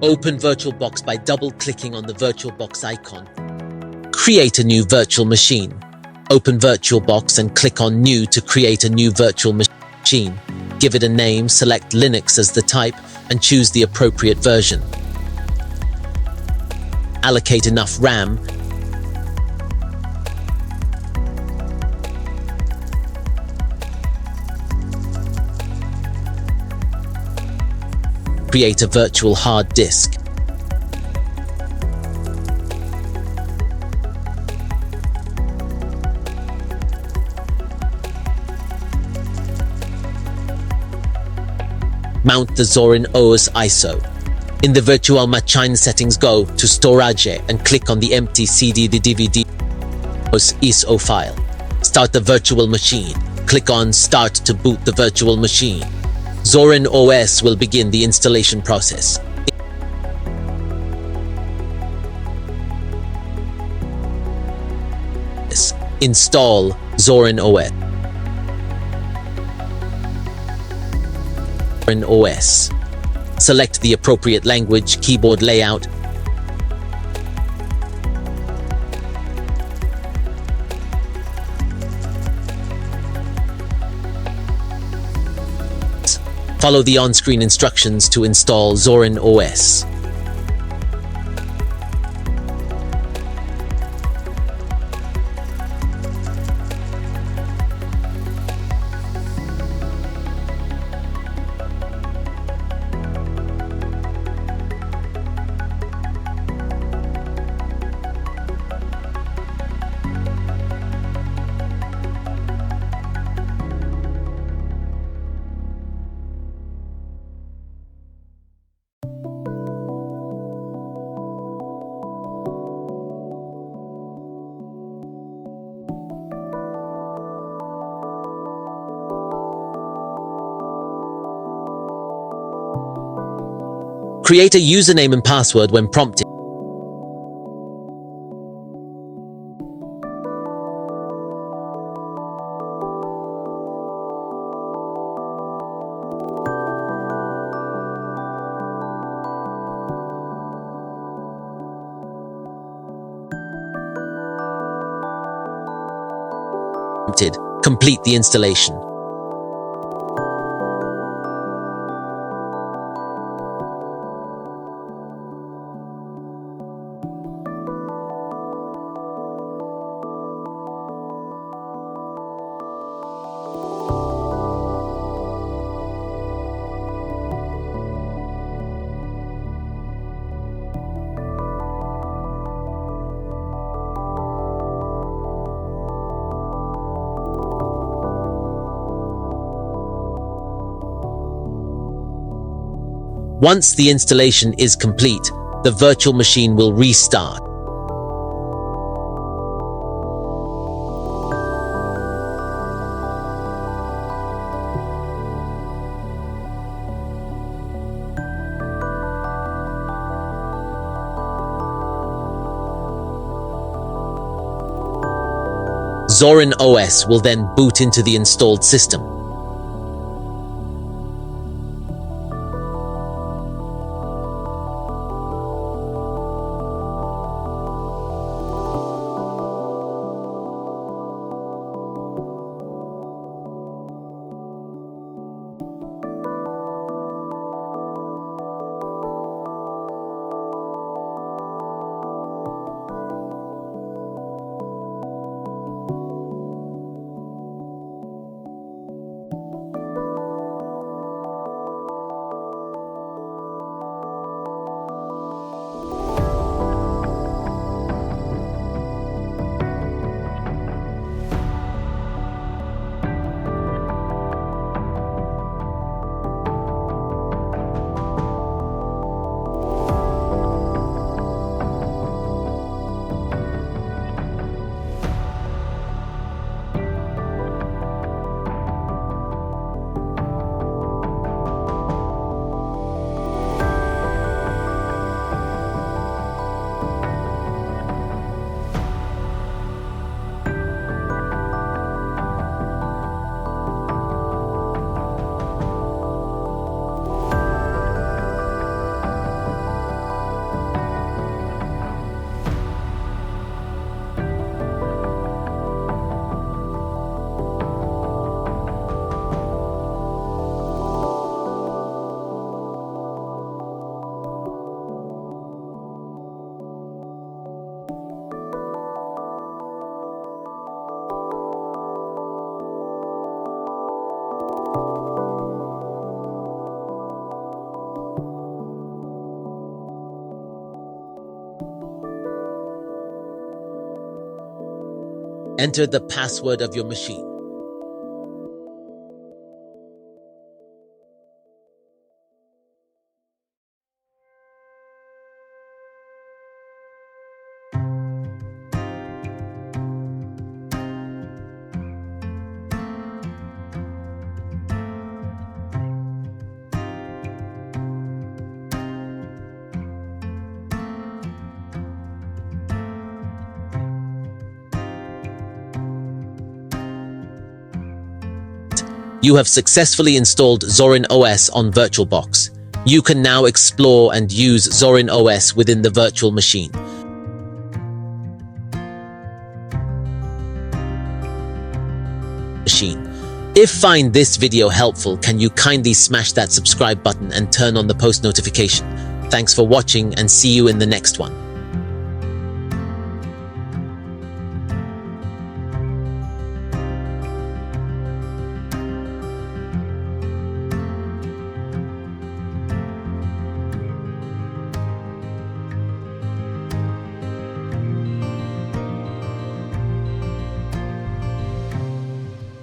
Open VirtualBox by double-clicking on the VirtualBox icon. Create a new virtual machine. Open VirtualBox and click on New to create a new virtual machine. Give it a name, select Linux as the type, and choose the appropriate version. Allocate enough RAM. Create a virtual hard disk. Mount the Zorin OS ISO. In the virtual machine settings, go to Storage and click on the empty CD the DVD OS ISO file. Start the virtual machine. Click on Start to boot the virtual machine. Zorin OS will begin the installation process. Install Zorin OS. Zorin OS. Select the appropriate language, keyboard layout. Follow the on-screen instructions to install Zorin OS. Create a username and password when prompted. Complete the installation. Once the installation is complete, the virtual machine will restart. Zorin OS will then boot into the installed system. Enter the password of your machine. You have successfully installed Zorin OS on VirtualBox. You can now explore and use Zorin OS within the virtual machine. If find this video helpful, can you kindly smash that subscribe button and turn on the post notification? Thanks for watching and see you in the next one.